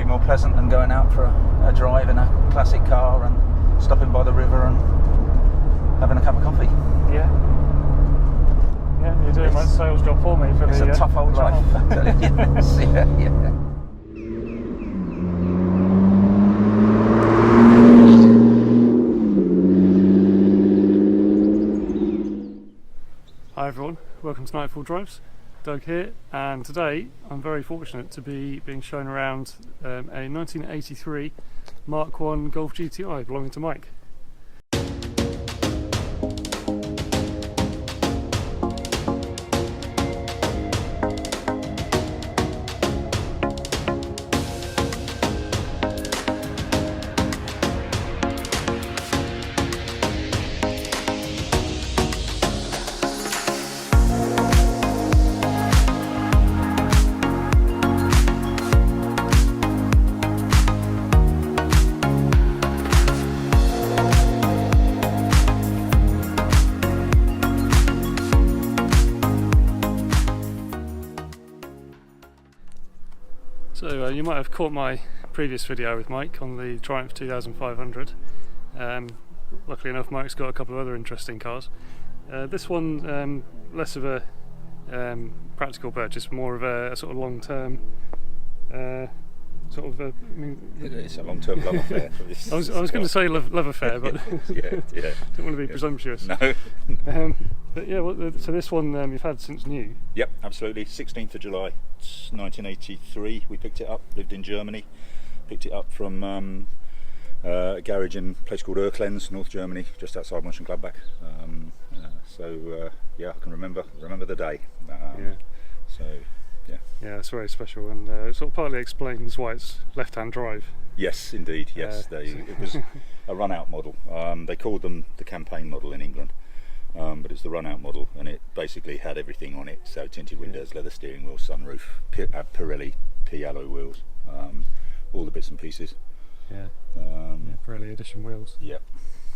more pleasant than going out for a drive in a classic car and stopping by the river and having a cup of coffee. Yeah. Yeah, you're doing my sales job for me for it's the a tough old life. Yes, yeah. Hi everyone, welcome to Nightfall Drives. Doug here, and today I'm very fortunate to be being shown around a 1983 Mk1 Golf GTI belonging to Mike. So you might have caught my previous video with Mike on the Triumph 2500. Luckily enough, Mike's got a couple of other interesting cars. This one, less of a practical purchase, more of a sort of long-term sort of. It's a long-term love affair. I was going to say love affair, but yeah. Don't want to be presumptuous. No. But yeah, so this one you've had since new. Yep, absolutely. 16th of July, 1983. We picked it up. Lived in Germany. Picked it up from a garage in a place called Erklenz, North Germany, just outside Mönchengladbach. Yeah, I can remember the day. So yeah, it's very special, and it sort of partly explains why it's left-hand drive. Yes, indeed. Yes, it was a run-out model. They called them the campaign model in England, but it's the run-out model, and it basically had everything on it. So tinted windows, leather steering wheel, sunroof, Pirelli P-alloy wheels, all the bits and pieces. Pirelli edition wheels. Yep.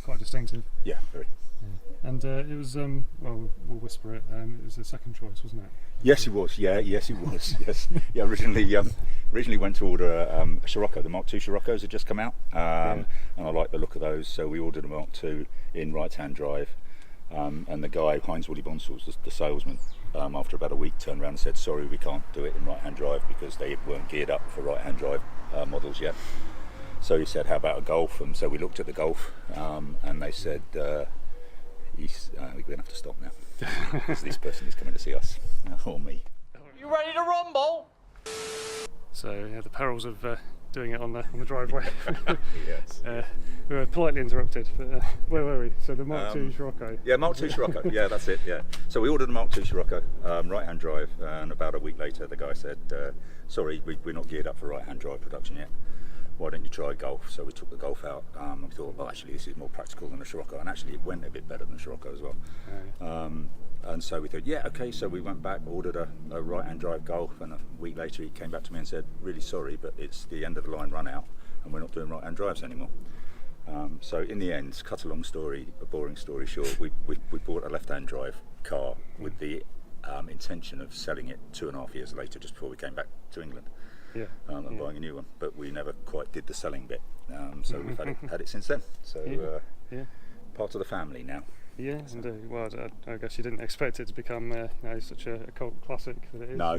Quite distinctive. Yeah, very. Yeah. And it was well, we'll whisper it. It was the second choice, wasn't it? Yes, it was. Yes, it was. Yes. Yeah. Originally went to order a Scirocco. The Mark II Sciroccos had just come out, and I liked the look of those, so we ordered a Mark II in right-hand drive. And the guy, Heinz Willy Bonsels, the salesman, after about a week, turned around and said, "Sorry, we can't do it in right-hand drive because they weren't geared up for right-hand drive models yet." So he said, "How about a Golf?" And so we looked at the Golf, and they said, "We're going to have to stop now because this person is coming to see us, or me." You ready to rumble? So yeah, the perils of doing it on the driveway. Yes. We were politely interrupted, but where were we? So the Mark II Scirocco. Yeah, Mark II Scirocco. Yeah, that's it. Yeah. So we ordered a Mark II Scirocco, right-hand drive, and about a week later, the guy said, "Sorry, we're not geared up for right-hand drive production yet. Why don't you try Golf?" So we took the Golf out, and we thought, well, actually, this is more practical than the Scirocco, and actually, it went a bit better than the Scirocco as well. And so we thought, yeah, okay. So we went back, ordered a right-hand drive Golf, and a week later, he came back to me and said, "Really sorry, but it's the end of the line run out, and we're not doing right-hand drives anymore." So in the end, cut a long story, a boring story short, we bought a left-hand drive car with the intention of selling it 2.5 years later, just before we came back to England. And buying a new one, but we never quite did the selling bit. So we've had it since then. So part of the family now. Yeah, and well, I guess you didn't expect it to become such a cult classic that it is. No,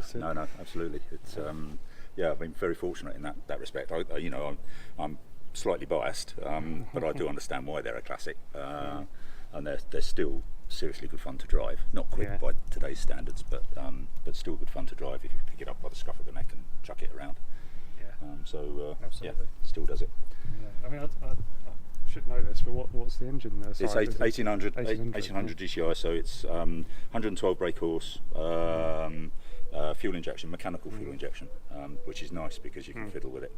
absolutely. It's I've been very fortunate in that respect. I'm slightly biased, but I do understand why they're a classic, and they're still seriously good fun to drive. Not quick by today's standards, but still good fun to drive if you pick it up by the scruff of the neck and chuck it around. Still does it. I mean, I should know this, but what's the engine there? It's 1800 GTI, so it's 112 brake horse, fuel injection, mechanical fuel injection, which is nice because you can fiddle with it.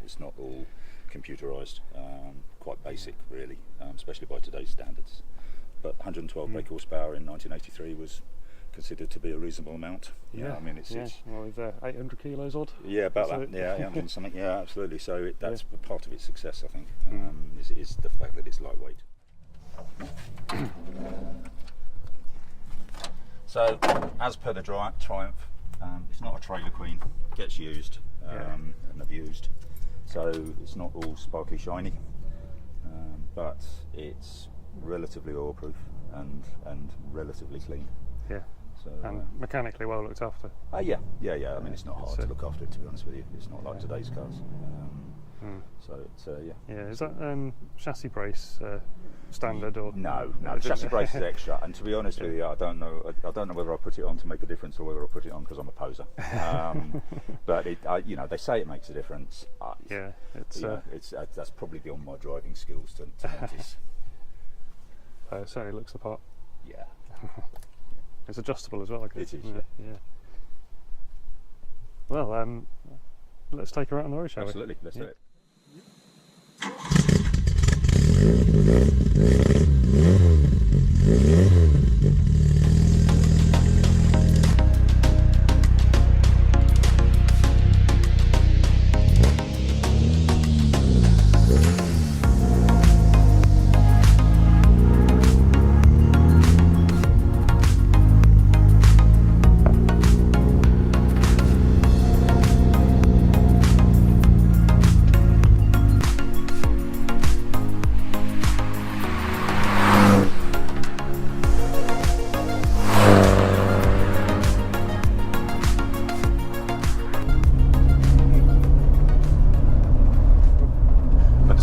It's not all computerized, quite basic really, especially by today's standards. But 112 brake horsepower in 1983 was considered to be a reasonable amount. I mean, it's well, with 800 kilos odd. Yeah, about that. Yeah, 800 and something. Yeah, absolutely. So that's part of its success, I think, is the fact that it's lightweight. So, as per the Triumph, it's not a trailer queen. Gets used. and abused. So it's not all sparkly shiny, but it's relatively oil-proof and relatively clean. Yeah. So, and mechanically well looked after. Yeah. I mean, it's not hard to look after it, to be honest with you. It's not like today's cars. So it's yeah. Yeah. Is that chassis brace standard or no? Chassis brace is extra. And to be honest with you, I don't know whether I put it on to make a difference or whether I put it on because I'm a poser. But they say it makes a difference. That's probably beyond my driving skills to notice. It certainly looks the part. Yeah. It's adjustable as well, I guess. It is. Yeah. Well, let's take her out on the road, shall we? Absolutely. Let's do it.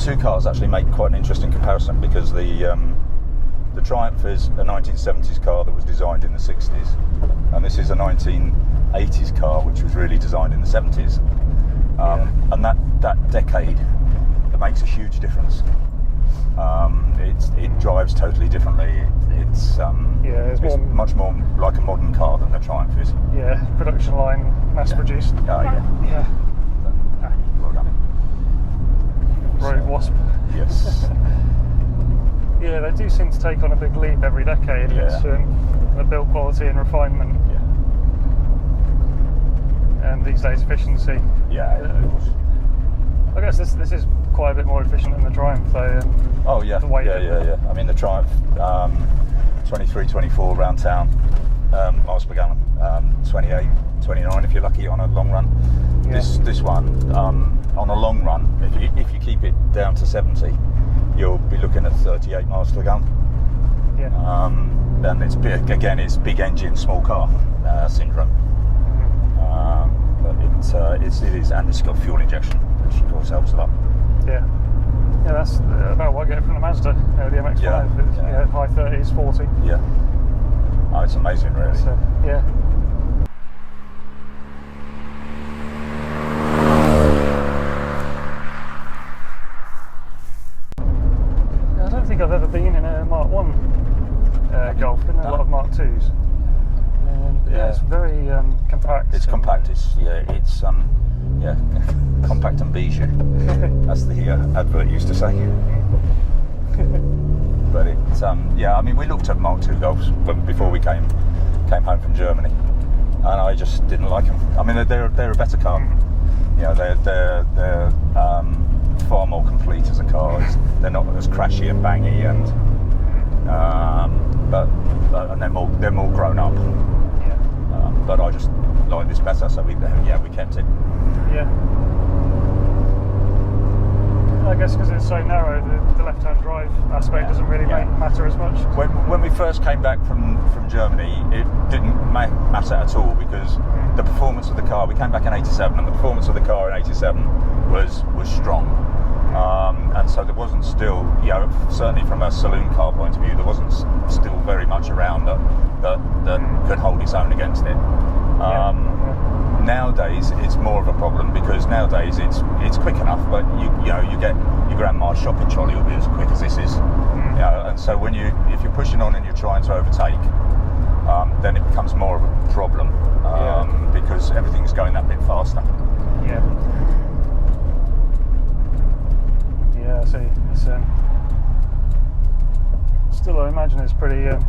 Two cars actually make quite an interesting comparison because the Triumph is a 1970s car that was designed in the 60s, and this is a 1980s car which was really designed in the 70s. And that decade, it makes a huge difference. It drives totally differently. It's much more like a modern car than the Triumph is. Yeah, production line, mass produced. Yeah. Well done. Road wasp. Yes. Yeah, they do seem to take on a big leap every decade. Yeah. It's the build quality and refinement. Yeah. And these days efficiency. Yeah. I guess this is quite a bit more efficient than the Triumph though. Oh yeah. The weight Yeah. I mean the Triumph, 23, 24 round town, miles per gallon, 28, 29 if you're lucky on a long run. Yeah. This one, on a long run, if you keep it down to 70, you'll be looking at 38 miles per gallon. Yeah. And it's big engine, small car syndrome. But it is, and it's got fuel injection, which of course helps a lot. Yeah. Yeah, that's about what I get from the Mazda, the MX-5. Yeah. High 30s, 40. Yeah. Oh, it's amazing, really. Yeah. I don't think I've ever been in a Mark 1 Golf, been in a lot of Mark 2s. Yeah, it's very compact. It's compact. It's compact and bijou. That's the advert used to say. But it's I mean, we looked at Mark II Golfs before we came home from Germany, and I just didn't like them. I mean, they're a better car. You know, they're far more complete as a car. They're not as crashy and bangy, and but they're more grown up. But I just like this better, so we kept it. Yeah. I guess because it's so narrow, the left-hand drive aspect doesn't really matter as much. When we first came back from Germany, it didn't matter at all because the performance of the car. We came back in '87, and the performance of the car in '87 was strong. And so there wasn't still, certainly from a saloon car point of view, there wasn't still very much around that could hold its own against it. Nowadays it's more of a problem because nowadays it's quick enough, but you get your grandma's shopping trolley will be as quick as this is. And so if you're pushing on and you're trying to overtake, then it becomes more of a problem because everything's going that bit faster. Yeah, I see. It's still, I imagine it's pretty. It's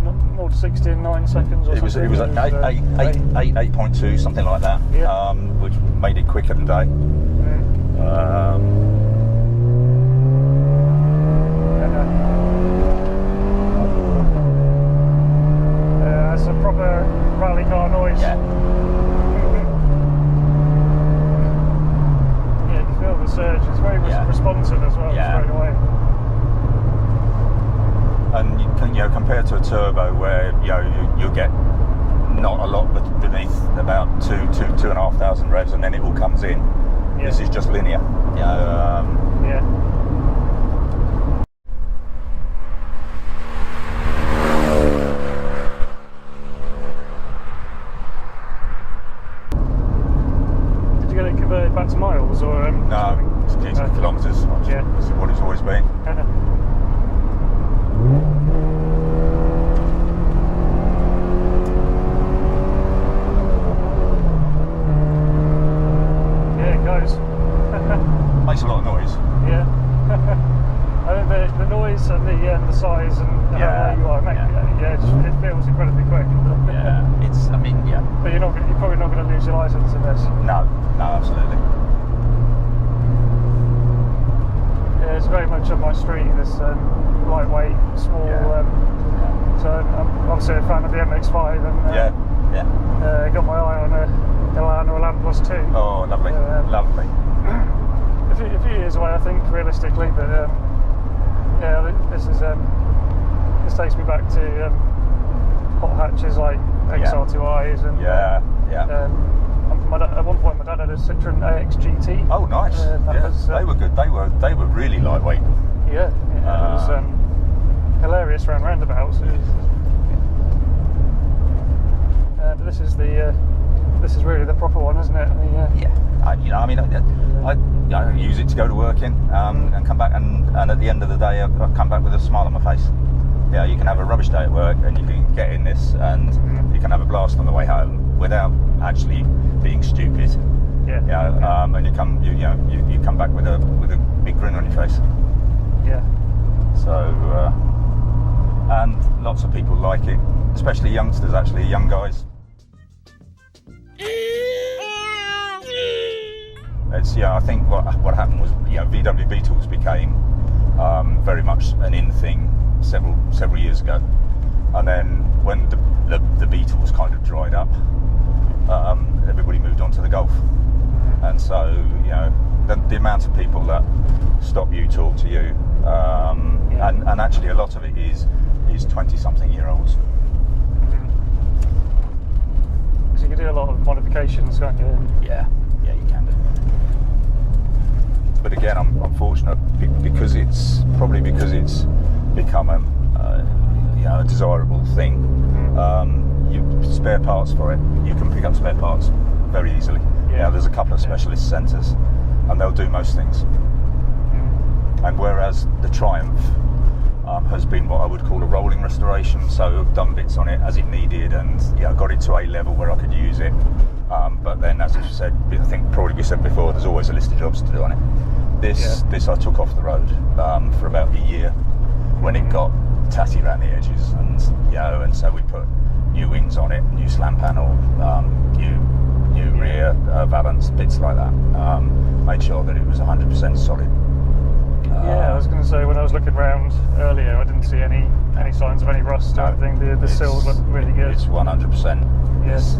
0 to 60 in 9 seconds or something. It was at 8.2, something like that, which made it quicker than day. It's a proper rally car noise. compared to a turbo where you get not a lot beneath about 2,500 revs, and then it all comes in. Yeah. This is just linear. Yeah. Did you get it converted back to miles or? No, it's kilometres. Yeah. This is what it's always been. Makes a lot of noise. Yeah. I think the noise and the size and how you are, it feels incredibly quick. Yeah, But you're probably not going to lose your license in this. No, absolutely. Yeah, it's very much up my street. This lightweight, small. So I'm obviously a fan of the MX-5 and got my eye on a Land Plus 2. Oh, lovely, lovely. A few years away, I think, realistically, but this takes me back to hot hatches like XR2Is and at one point my dad had a Citroen AX GT. Oh, nice. They were good. They were really lightweight. It was hilarious around roundabouts. But this is really the proper one, isn't it? I use it to go to work in and come back, and at the end of the day, I come back with a smile on my face. Yeah, you can have a rubbish day at work, and you can get in this, and you can have a blast on the way home without actually being stupid. And you come back with a big grin on your face. Yeah. So, and lots of people like it, especially youngsters. Actually, young guys. It's I think what happened was VW Beetles became very much an in thing several years ago, and then when the Beetles kind of dried up, everybody moved on to the Golf, and so the amount of people that stop you, talk to you, and actually a lot of it is 20-something-year-olds. So you can do a lot of modifications, can't you? Yeah, you can do. But again, I'm fortunate because it's become a desirable thing. You spare parts for it. You can pick up spare parts very easily. There's a couple of specialist centres, and they'll do most things. And whereas the Triumph has been what I would call a rolling restoration, so I've done bits on it as it needed, and got it to a level where I could use it. But then, as I said, I think probably we said before, there's always a list of jobs to do on it. This I took off the road for about a year when it got tatty around the edges, and so we put new wings on it, new slam panel, new rear valance, bits like that. Made sure that it was 100% solid. I was going to say, when I was looking around earlier, I didn't see any signs of any rust or anything. The sills look really good. It's 100%. Yes.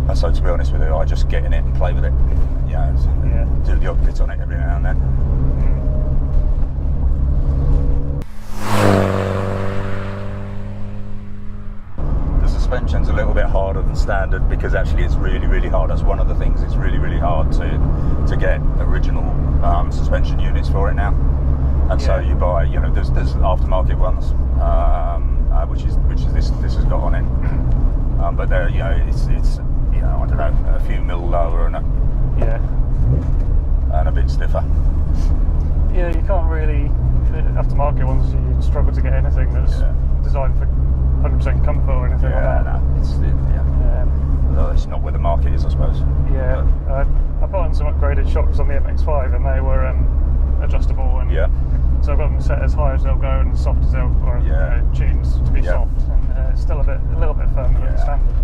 And so, to be honest with you, I just get in it and play with it. Do the odd bit on it every now and then. The suspension's a little bit harder than standard because actually it's really, really hard. That's one of the things. It's really, really hard to get original suspension units for it now. And so you buy, there's aftermarket ones, which is this has got on it. But they're, it's I don't know, a few mil lower and a bit stiffer. Yeah, you can't really, the aftermarket ones, you struggle to get anything that's designed for 100% comfort or anything like that. No, it's not where the market is, I suppose. Yeah, I put on some upgraded shocks on the MX-5 and they were adjustable, and so I've got them set as high as they'll go and as soft as they'll, or tuned to be soft, and still a little bit firmer than standard.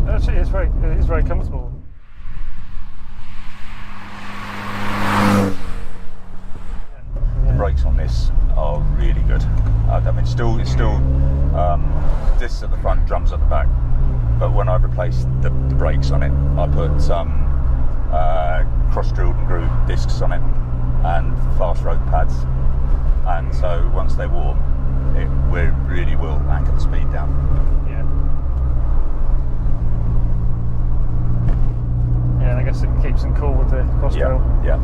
Actually, it is very comfortable. The brakes on this are really good. I mean, it's still discs at the front, drums at the back. But when I've replaced the brakes on it, I put some cross-drilled and grooved discs on it and fast road pads. and so once they're warm, we really will anchor the speed down. Yeah. Yeah, and I guess it keeps them cool with the cross trail. Yeah.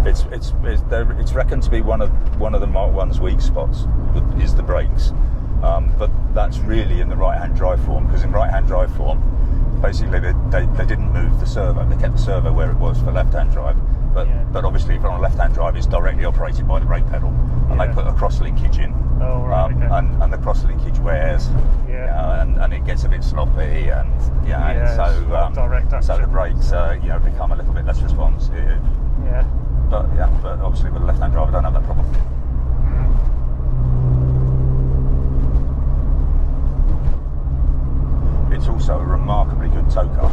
It's reckoned to be one of the Mark 1's weak spots is the brakes, but that's really in the right-hand drive form, because in right-hand drive form, basically they didn't move the servo. They kept the servo where it was for left-hand drive, but obviously if on a left-hand drive, it's directly operated by the brake pedal, and they put a cross linkage in. Oh, right, okay. And the cross linkage wears, and it gets a bit sloppy, and so the brakes become a little bit less responsive. Yeah. But obviously with a left-hand drive, I don't have that problem. It's also a remarkably good tow car.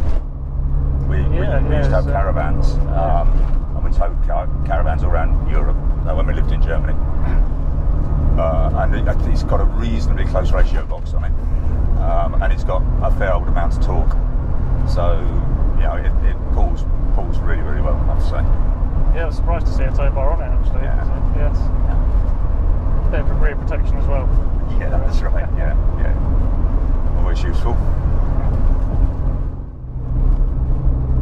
We used to have caravans, and we towed caravans around Europe when we lived in Germany. And it's got a reasonably close ratio box on it, and it's got a fair old amount of torque. So it pulls really, really well, I have to say. Yeah, I was surprised to see a tow bar on it actually. Yes. Bit of rear protection as well. Yeah, that's right. Yeah. Always useful.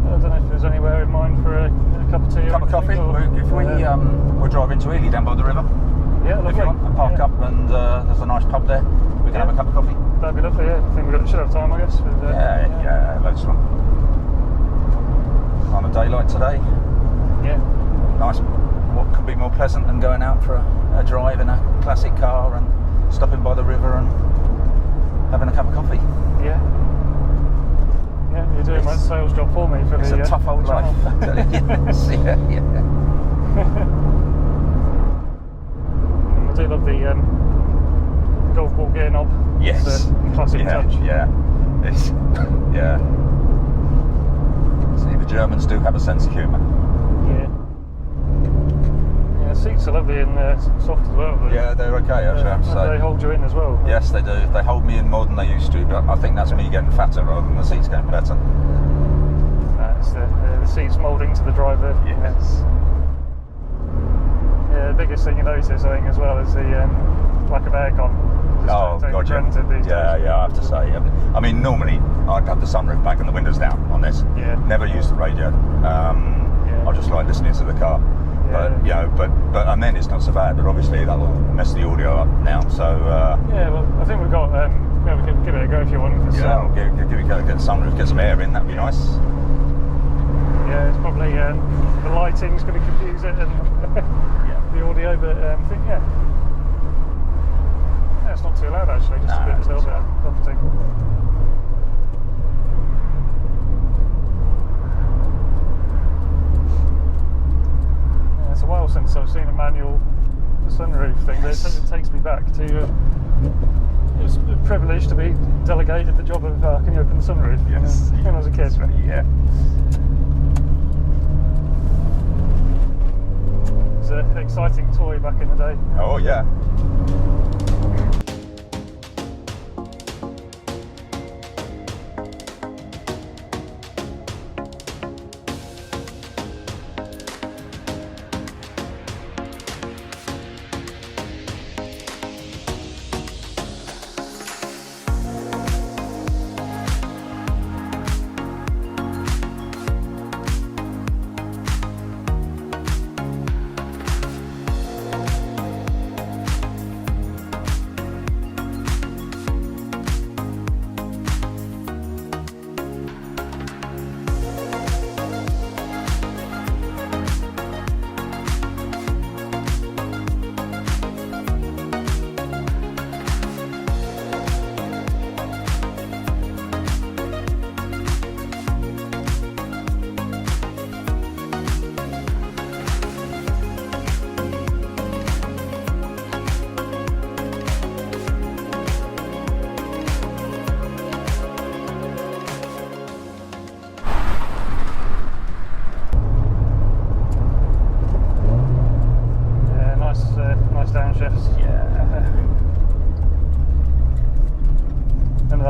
I don't know if there's anywhere in mind for a cup of tea. Cup of coffee. If we're driving to Ely down by the river. Yeah, lovely. If you want, and park up, and there's a nice pub there. We can have a cup of coffee. That'd be lovely. Yeah, I think we should have time, I guess. With, loads of fun. On a day like today. Yeah. Nice. What could be more pleasant than going out for a drive in a classic car and stopping by the river and having a cup of coffee? Yeah. Yeah, you're doing my sales job for me. It's a tough old life. Yes, yeah. I do love the golf ball gear knob. Yes. It's a classic touch. Yeah. See, the Germans do have a sense of humour. Yeah. Yeah, seats are lovely and soft as well. Yeah, they're okay, actually, I have to say. They hold you in as well. Yes, they do. They hold me in more than they used to, but I think that's me getting fatter rather than the seats getting better. It's the seats moulding to the driver. Yes. Yeah, the biggest thing you notice, I think, as well, is the lack of aircon. Oh, God, yeah, I have to say. I mean, normally I'd have the sunroof back and the windows down on this. Yeah. Never use the radio. I just like listening to the car. Yeah. But and then it's not so bad. But obviously that will mess the audio up now. So yeah, well, I think we've got. We can give it a go if you want. I'll give it a go. Get the sunroof, get some air in. That'd be nice. Yeah, it's probably the lighting's going to confuse it and the audio, but I think it's not too loud actually. Just a little bit of buffeting. It's a while since I've seen a manual sunroof thing. Yes. It takes me back to it was a privilege to be delegated the job of can you open the sunroof when I was a kid. Yeah. It was an exciting toy back in the day. Oh yeah.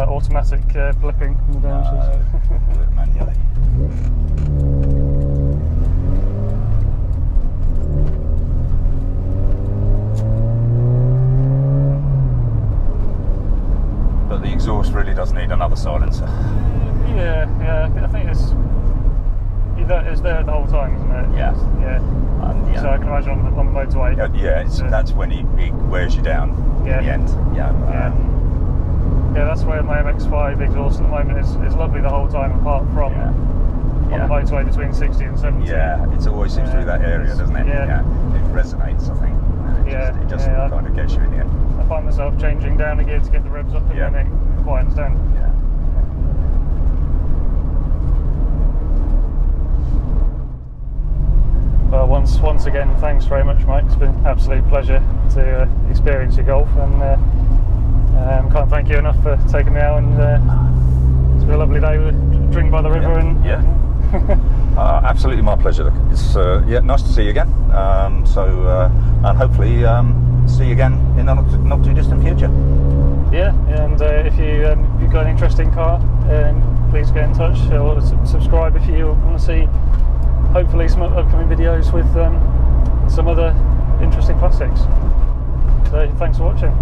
Automatic blipping in the downshifts. Do it manually. I think it's there the whole time, isn't it? Yeah. Yeah. Yeah. So I can imagine on the motorway. That's when he wears you down Yeah. in the end. Yeah. Yeah, that's where my MX-5 exhaust at the moment is lovely the whole time, apart from on the motorway between 60 and 70. Yeah, it always seems through that area, doesn't it? Yeah. It resonates, I think. It just kind of gets you in the end. I find myself changing down a gear to get the revs up and then it quiets down. Yeah. Well, once again, thanks very much, Mike. It's been an absolute pleasure to experience your golf, and can't thank you enough for taking me out. And it's been a lovely day with a drink by the river. Absolutely my pleasure. It's nice to see you again. And hopefully see you again in the not too distant future. Yeah, and if you've got an interesting car, please get in touch or subscribe if you want to see hopefully some upcoming videos with some other interesting classics. So thanks for watching.